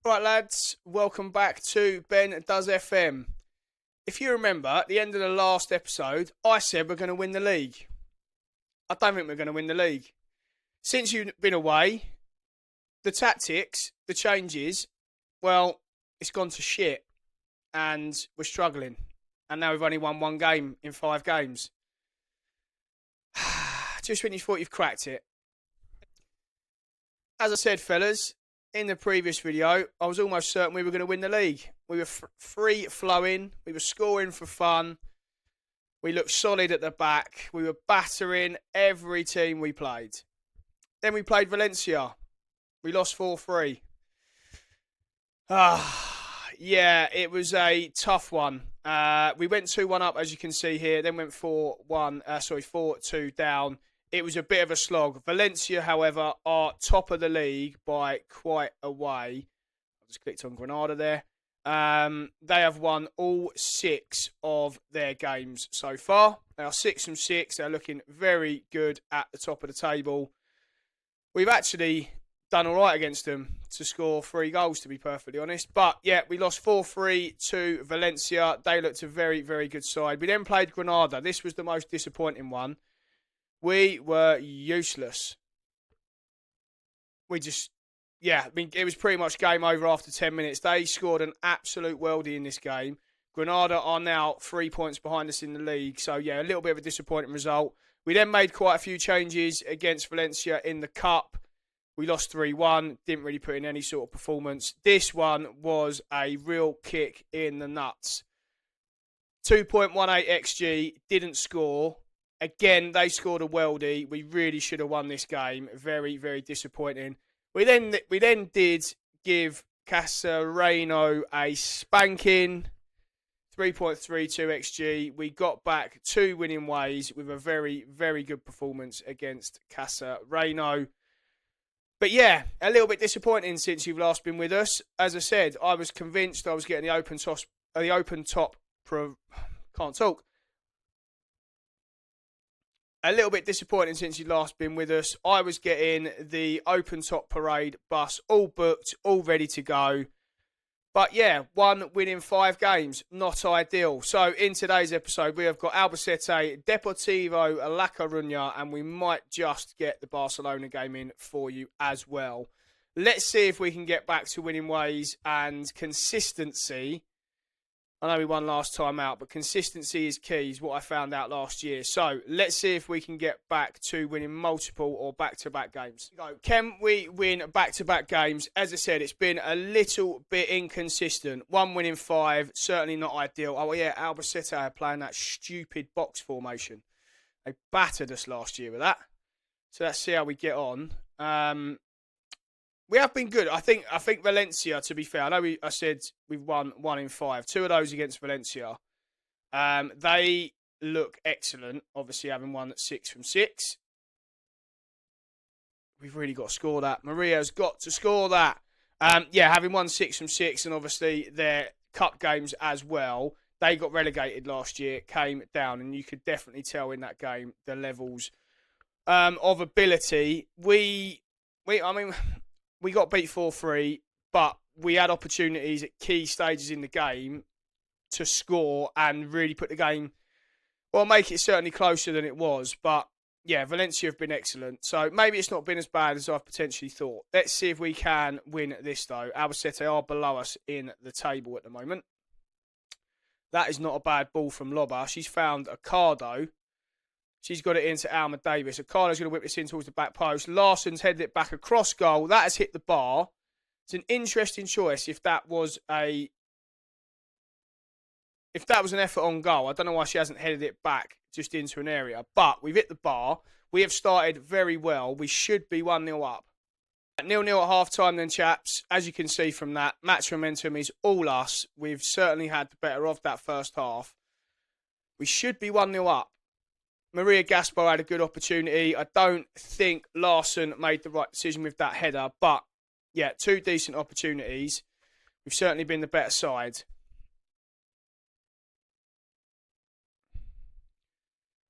Right, lads, welcome back to Ben Does FM. If you remember, at the end of the last episode, I said we're going to win the league. I don't think we're going to win the league. Since you've been away, the tactics, the changes, well, it's gone to shit. And we're struggling. And now we've only won one game in 5 games. Just when you thought you've cracked it. As I said, fellas, in the previous video, I was almost certain we were going to win the league. We were free-flowing. We were scoring for fun. We looked solid at the back. We were battering every team we played. Then we played Valencia. We lost 4-3. Yeah, it was a tough one. We went 2-1 up, as you can see here. Then went 4-2 down. It was a bit of a slog. Valencia, however, are top of the league by quite a way. I just clicked on Granada there. They have won all 6 of their games so far. They are 6 from 6. They're looking very good at the top of the table. We've actually done all right against them to score 3 goals, to be perfectly honest. But, yeah, we lost 4-3 to Valencia. They looked a very, very good side. We then played Granada. This was the most disappointing one. We were useless. It was pretty much game over after 10 minutes. They scored an absolute worldie in this game. Granada are now 3 points behind us in the league. So, yeah, a little bit of a disappointing result. We then made quite a few changes against Valencia in the Cup. We lost 3-1. Didn't really put in any sort of performance. This one was a real kick in the nuts. 2.18 XG, didn't score. Again, they scored a worldie. We really should have won this game. Very, very disappointing. We then did give Casareno a spanking. 3.32 XG. We got back 2 winning ways with a very, very good performance against Casareno. But yeah, a little bit disappointing since you've last been with us. As I said, I was convinced I was getting the open top. Can't talk. A little bit disappointing since you'd last been with us. I was getting the open top parade bus all booked, all ready to go. But yeah, 1 win in 5 games, not ideal. So in today's episode, we have got Albacete, Deportivo La Coruña, and we might just get the Barcelona game in for you as well. Let's see if we can get back to winning ways and consistency. I know we won last time out, but consistency is key, is what I found out last year. So let's see if we can get back to winning multiple or back-to-back games. Can we win back-to-back games? As I said, it's been a little bit inconsistent. 1 win in 5, certainly not ideal. Oh, yeah, Albacete are playing that stupid box formation. They battered us last year with that. So let's see how we get on. We have been good. I think Valencia, to be fair, I said we've won 1 in 5. 2 of those against Valencia. They look excellent, obviously having won 6 from 6. We've really got to score that. Maria's got to score that. Having won 6 from 6 and obviously their cup games as well, they got relegated last year, came down, and you could definitely tell in that game the levels of ability. We got beat 4-3, but we had opportunities at key stages in the game to score and really put the game, well, make it certainly closer than it was. But, yeah, Valencia have been excellent. So maybe it's not been as bad as I've potentially thought. Let's see if we can win this, though. Albacete are below us in the table at the moment. That is not a bad ball from Loba. She's found Ocado. She's got it into Alma Davis. Ocada's going to whip this in towards the back post. Larsson's headed it back across goal. That has hit the bar. It's an interesting choice if that was an effort on goal. I don't know why she hasn't headed it back just into an area. But we've hit the bar. We have started very well. We should be 1-0 up. 0-0 at half-time then, chaps. As you can see from that, match momentum is all us. We've certainly had the better of that first half. We should be 1-0 up. Maria Gaspar had a good opportunity. I don't think Larsson made the right decision with that header. But, yeah, 2 decent opportunities. We've certainly been the better side.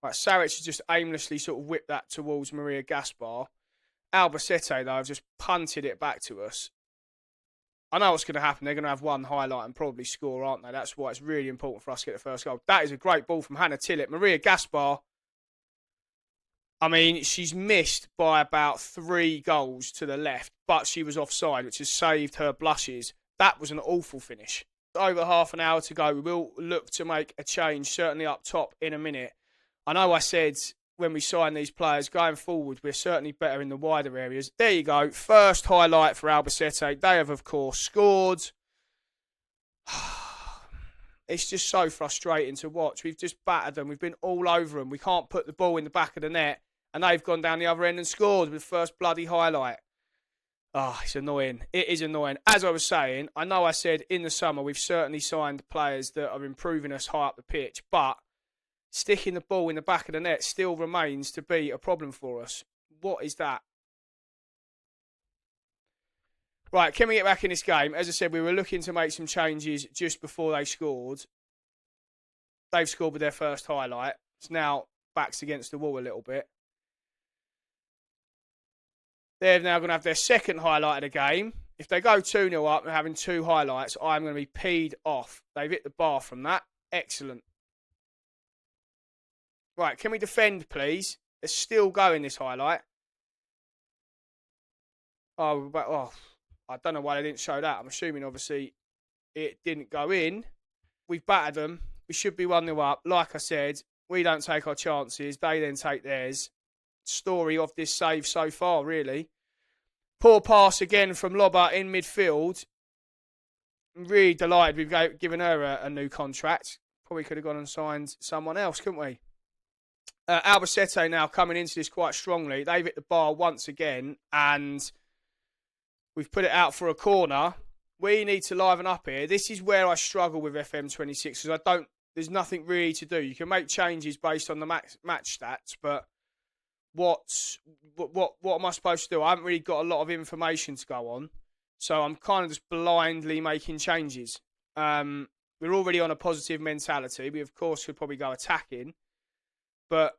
Right, Saric has just aimlessly sort of whipped that towards Maria Gaspar. Albacete, though, have just punted it back to us. I know what's going to happen. They're going to have one highlight and probably score, aren't they? That's why it's really important for us to get the first goal. That is a great ball from Hannah Tillett. Maria Gaspar, I mean, she's missed by about 3 goals to the left, but she was offside, which has saved her blushes. That was an awful finish. Over half an hour to go. We will look to make a change, certainly up top in a minute. I know I said when we signed these players, going forward, we're certainly better in the wider areas. There you go. First highlight for Albacete. They have, of course, scored. It's just so frustrating to watch. We've just battered them. We've been all over them. We can't put the ball in the back of the net. And they've gone down the other end and scored with the first bloody highlight. Oh, it's annoying. It is annoying. As I was saying, I know I said in the summer we've certainly signed players that are improving us high up the pitch, but sticking the ball in the back of the net still remains to be a problem for us. What is that? Right, can we get back in this game? As I said, we were looking to make some changes just before they scored. They've scored with their first highlight. It's now backs against the wall a little bit. They're now going to have their second highlight of the game. If they go 2-0 up and having 2 highlights, I'm going to be peed off. They've hit the bar from that. Excellent. Right, can we defend, please? They're still going, this highlight. Oh, I don't know why they didn't show that. I'm assuming, obviously, it didn't go in. We've battered them. We should be 1-0 up. Like I said, we don't take our chances. They then take theirs. Story of this save so far, really. Poor pass again from Lobber in midfield. I'm really delighted we've given her a new contract. Probably could have gone and signed someone else, couldn't we? Albacete now coming into this quite strongly. They've hit the bar once again, and we've put it out for a corner. We need to liven up here. This is where I struggle with FM26 because there's nothing really to do. You can make changes based on the match stats, but what am I supposed to do? I haven't really got a lot of information to go on, so I'm kind of just blindly making changes. We're already on a positive mentality. We, of course, could probably go attacking, but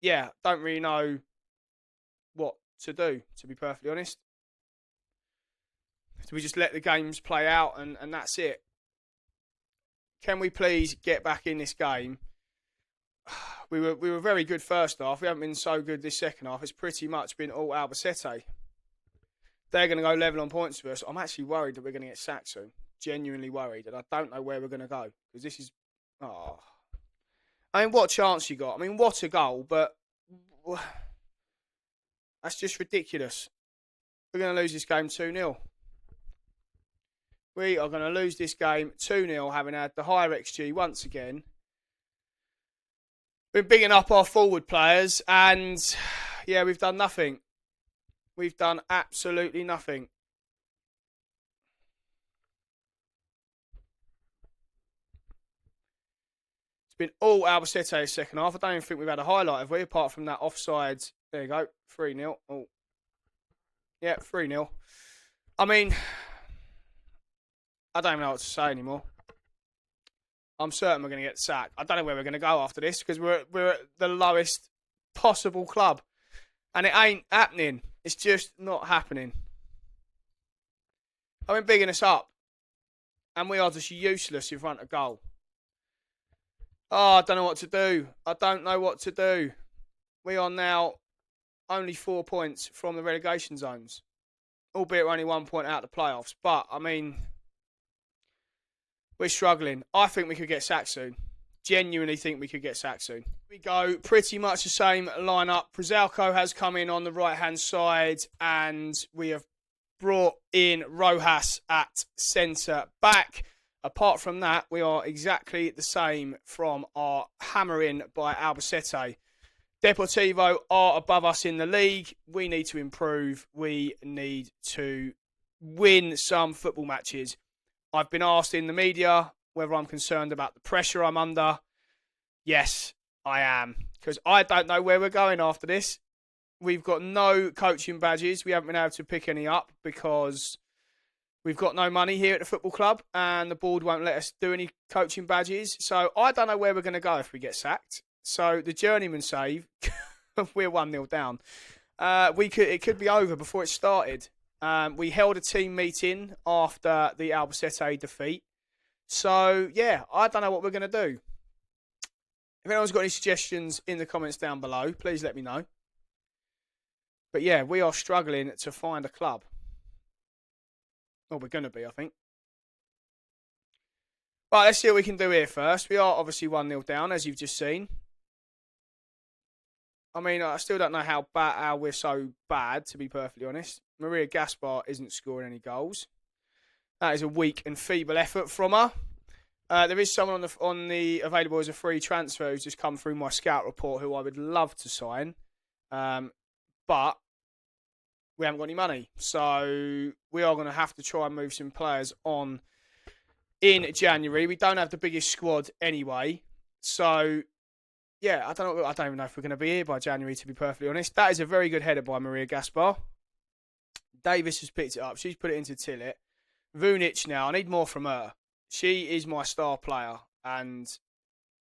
yeah, don't really know what to do, to be perfectly honest. Do we just let the games play out and that's it? Can we please get back in this game? We were very good first half. We haven't been so good this second half. It's pretty much been all Albacete. They're going to go level on points with us. I'm actually worried that we're going to get sacked soon. Genuinely worried. And I don't know where we're going to go. Because this is... Oh. I mean, what chance you got? I mean, what a goal. But... That's just ridiculous. We're going to lose this game 2-0. We are going to lose this game 2-0, having had the higher XG once again. Been bigging up our forward players, and yeah, we've done nothing. We've done absolutely nothing. It's been all Albacete's second half. I don't even think we've had a highlight, have we? Apart from that offside. There you go, 3-0. Oh, yeah, 3-0. I mean, I don't even know what to say anymore. I'm certain we're going to get sacked. I don't know where we're going to go after this because we're at the lowest possible club. And it ain't happening. It's just not happening. I've been bigging us up. And we are just useless in front of goal. Oh, I don't know what to do. I don't know what to do. We are now only 4 points from the relegation zones. Albeit we're only 1 point out of the playoffs. But, I mean... We're struggling. I think we could get sacked soon. Genuinely think we could get sacked soon. We go pretty much the same lineup. Przalko has come in on the right-hand side, and we have brought in Rojas at centre-back. Apart from that, we are exactly the same from our hammering by Albacete. Deportivo are above us in the league. We need to improve. We need to win some football matches. I've been asked in the media whether I'm concerned about the pressure I'm under. Yes, I am. Because I don't know where we're going after this. We've got no coaching badges. We haven't been able to pick any up because we've got no money here at the football club and the board won't let us do any coaching badges. So I don't know where we're going to go if we get sacked. So the Journeyman save, we're 1-0 down. It could be over before it started. We held a team meeting after the Albacete defeat. So, yeah, I don't know what we're going to do. If anyone's got any suggestions in the comments down below, please let me know. But, yeah, we are struggling to find a club. Well, we're going to be, I think. But let's see what we can do here first. We are obviously 1-0 down, as you've just seen. I mean, I still don't know how we're so bad, to be perfectly honest. Maria Gaspar isn't scoring any goals. That is a weak and feeble effort from her. There is someone on the available as a free transfer who's just come through my scout report who I would love to sign. But we haven't got any money. So we are going to have to try and move some players on in January. We don't have the biggest squad anyway. So, yeah, I don't even know if we're going to be here by January, to be perfectly honest. That is a very good header by Maria Gaspar. Davis has picked it up. She's put it into Tillet. Vunic now. I need more from her. She is my star player, and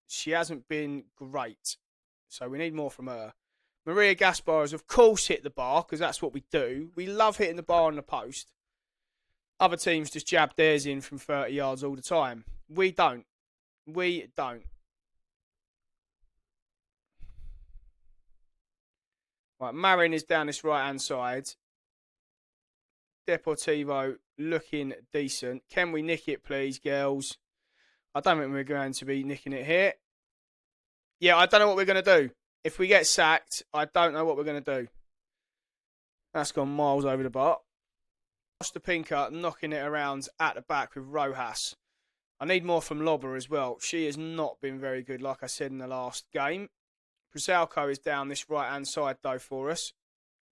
she hasn't been great. So we need more from her. Maria Gaspar has, of course, hit the bar, because that's what we do. We love hitting the bar on the post. Other teams just jab theirs in from 30 yards all the time. We don't. We don't. Right, Marin is down this right-hand side. Deportivo looking decent. Can we nick it, please, girls? I don't think we're going to be nicking it here. Yeah, I don't know what we're going to do. If we get sacked, I don't know what we're going to do. That's gone miles over the bar. Pinker knocking it around at the back with Rojas. I need more from Loba as well. She has not been very good, like I said in the last game. Prusalko is down this right-hand side, though, for us.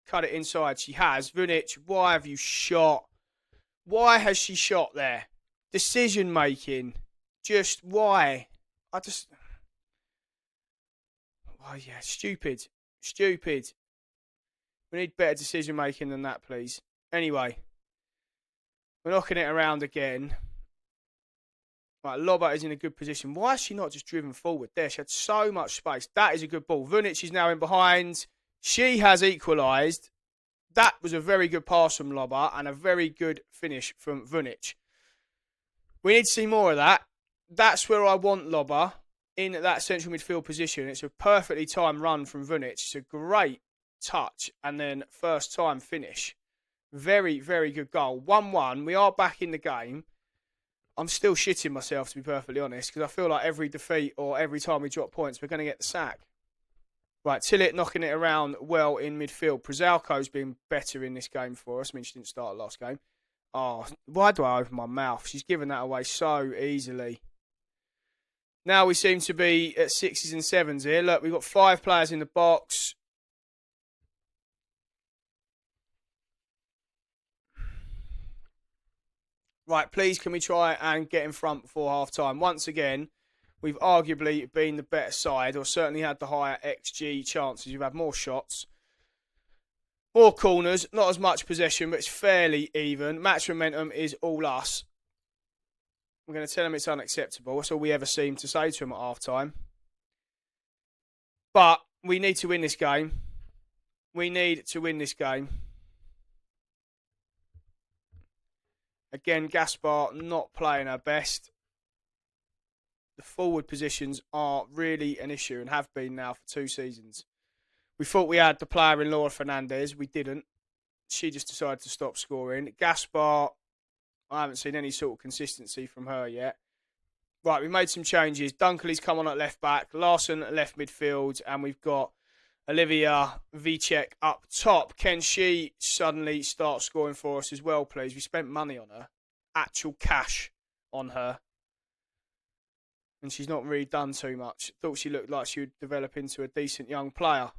Cut it inside. She has. Vunic, why have you shot? Why has she shot there? Decision-making. Just why? Oh, yeah, stupid. Stupid. We need better decision-making than that, please. Anyway. We're knocking it around again. Right, Loba is in a good position. Why has she not just driven forward there? She had so much space. That is a good ball. Vunic is now in behind. She has equalised. That was a very good pass from Loba and a very good finish from Vunic. We need to see more of that. That's where I want Loba, in that central midfield position. It's a perfectly timed run from Vunic. It's a great touch and then first time finish. Very, very good goal. 1-1. We are back in the game. I'm still shitting myself, to be perfectly honest, because I feel like every defeat or every time we drop points, we're going to get the sack. Right, Tillet knocking it around well in midfield. Prusalko's been better in this game for us. I mean, she didn't start last game. Oh, why do I open my mouth? She's given that away so easily. Now we seem to be at 6s and 7s here. Look, we've got 5 players in the box. Right, please, can we try and get in front before half-time? Once again, we've arguably been the better side, or certainly had the higher XG chances. We've had more shots, more corners, not as much possession, but it's fairly even. Match momentum is all us. I'm going to tell them it's unacceptable. That's all we ever seem to say to them at half-time. But we need to win this game. We need to win this game. Again, Gaspar not playing her best. The forward positions are really an issue and have been now for 2 seasons. We thought we had the player in Laura Fernandez. We didn't. She just decided to stop scoring. Gaspar, I haven't seen any sort of consistency from her yet. Right, we made some changes. Dunkley's come on at left back. Larson at left midfield. And we've got Olivia Vicek up top. Can she suddenly start scoring for us as well, please? We spent money on her. Actual cash on her. And she's not really done too much. Thought she looked like she would develop into a decent young player.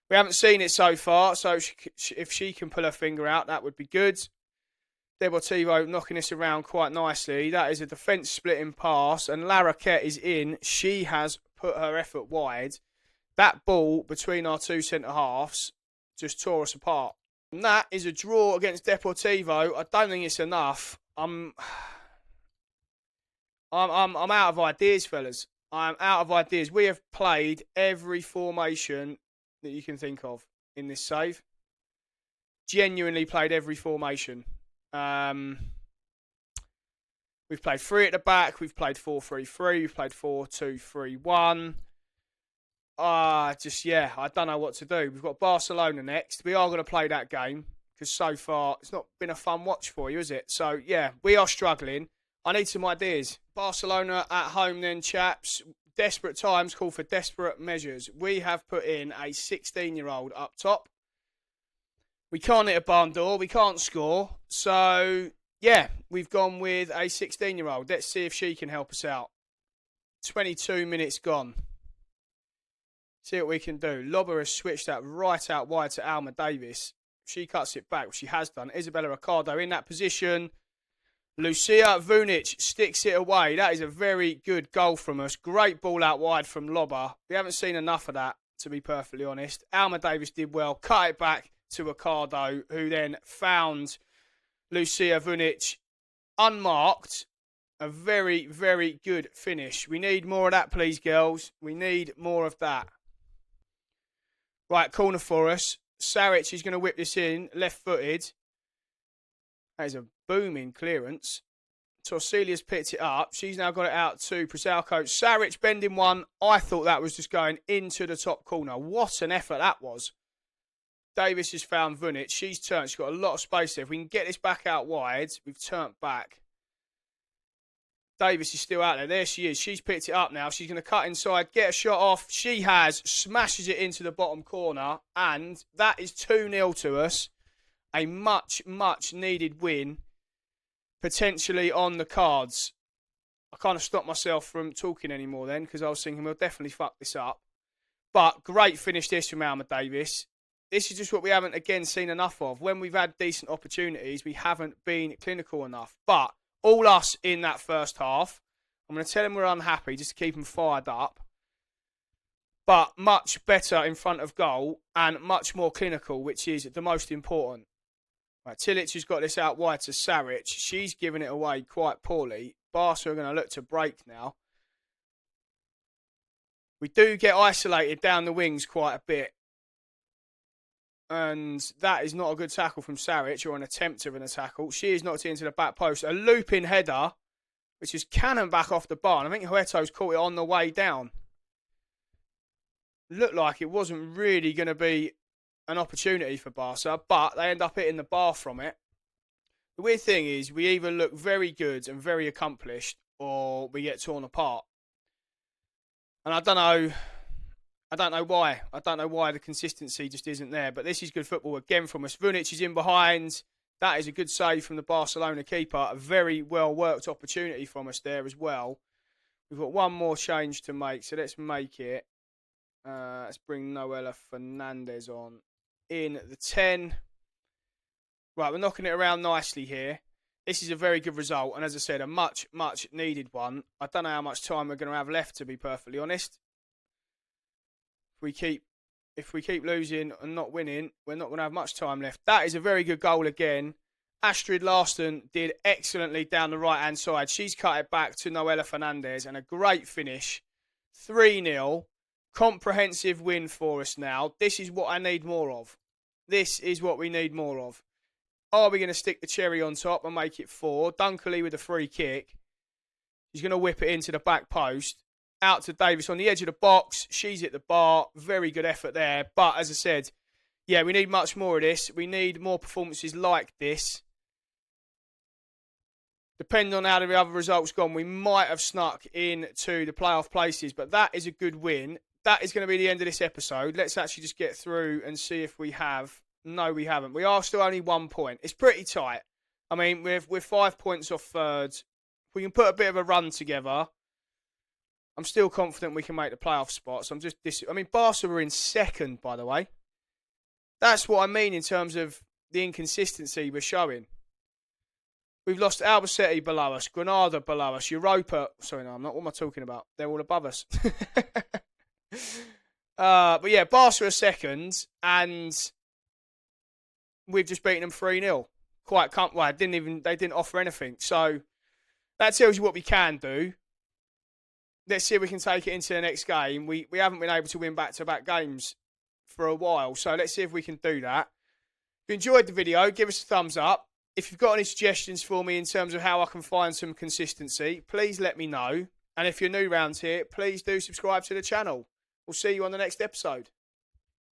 We haven't seen it so far, so if she can pull her finger out, that would be good. Deportivo knocking this around quite nicely. That is a defence splitting pass, and Lara Kett is in. She has put her effort wide. That ball between our 2 centre-halves just tore us apart. And that is a draw against Deportivo. I don't think it's enough. I'm out of ideas, fellas. I'm out of ideas. We have played every formation that you can think of in this save. genuinely played every formation. We've played 3 at the back. We've played 4-3-3. We've played 4-2-3-1. I don't know what to do. We've got Barcelona next. We are going to play that game because so far it's not been a fun watch for you, is it? So, yeah, we are struggling. I need some ideas. Barcelona at home then, chaps. Desperate times call for desperate measures. We have put in a 16-year-old up top. We can't hit a barn door. We can't score. So, yeah, we've gone with a 16-year-old. Let's see if she can help us out. 22 minutes gone. See what we can do. Lobber has switched that right out wide to Alma Davis. She cuts it back, which she has done. Isabella Ricardo in that position. Lucia Vunic sticks it away. That is a very good goal from us. Great ball out wide from Lobber. We haven't seen enough of that, to be perfectly honest. Alma Davis did well. Cut it back to Ricardo, who then found Lucia Vunic unmarked. A very, very good finish. We need more of that, please, girls. We need more of that. Right, corner for us. Saric is going to whip this in, left-footed. That is a booming clearance. Torselia's picked it up. She's now got it out to Prizalco. Saric bending one. I thought that was just going into the top corner. What an effort that was. Davis has found Vunic. She's turned. She's got a lot of space there. If we can get this back out wide, we've turned back. Davis is still out there. There she is. She's picked it up now. She's going to cut inside, get a shot off. She has, smashes it into the bottom corner. And that is 2-0 to us. A much, much needed win. Potentially on the cards. I kind of stopped myself from talking anymore then because I was thinking we'll definitely fuck this up. But great finish this from Alma Davis. This is just what we haven't, again, seen enough of. When we've had decent opportunities, we haven't been clinical enough. But all us in that first half. I'm going to tell them we're unhappy just to keep them fired up. But much better in front of goal and much more clinical, which is the most important. Right, Tilic has got this out wide to Saric. She's given it away quite poorly. Barca are going to look to break now. We do get isolated down the wings quite a bit. And that is not a good tackle from Saric, or an attempt of a tackle. She is knocked into the back post. A looping header, which is cannon back off the bar. And I think Hueto's caught it on the way down. Looked like it wasn't really going to be an opportunity for Barca, but they end up hitting the bar from it. The weird thing is we either look very good and very accomplished, or we get torn apart. And I don't know why. I don't know why the consistency just isn't there. But this is good football again from us. Vunic is in behind. That is a good save from the Barcelona keeper. A very well worked opportunity from us there as well. We've got one more change to make, so let's make it. Let's bring Noela Fernandez on in the 10. Right, we're knocking it around nicely here. This is a very good result, and as I said, a much, much needed one. I don't know how much time we're going to have left, to be perfectly honest. If we keep losing and not winning, we're not going to have much time left. That is a very good goal again. Astrid Larsson did excellently down the right-hand side. She's cut it back to Noela Fernandez, and a great finish. 3-0. Comprehensive win for us now. This is what I need more of. This is what we need more of. Are we going to stick the cherry on top and make it 4? Dunkley with a free kick. He's going to whip it into the back post. Out to Davis on the edge of the box. She's at the bar. Very good effort there. But as I said, yeah, we need much more of this. We need more performances like this. Depending on how the other results gone, we might have snuck into the playoff places. But that is a good win. That is going to be the end of this episode. Let's actually just get through and see if we have. No, we haven't. We are still only 1 point. It's pretty tight. I mean, we're 5 points off third. If we can put a bit of a run together, I'm still confident we can make the playoff spots. Barca were in second, by the way. That's what I mean in terms of the inconsistency we're showing. We've lost Albacete below us, Granada below us, Europa. Sorry, no, I'm not. What am I talking about? They're all above us. But yeah, Barca are second, and we've just beaten them 3-0. They didn't offer anything. So that tells you what we can do. Let's see if we can take it into the next game. We haven't been able to win back-to-back games for a while, so let's see if we can do that. you enjoyed the video, give us a thumbs up. If you've got any suggestions for me in terms of how I can find some consistency, please let me know. And if you're new round here, please do subscribe to the channel. We'll see you on the next episode.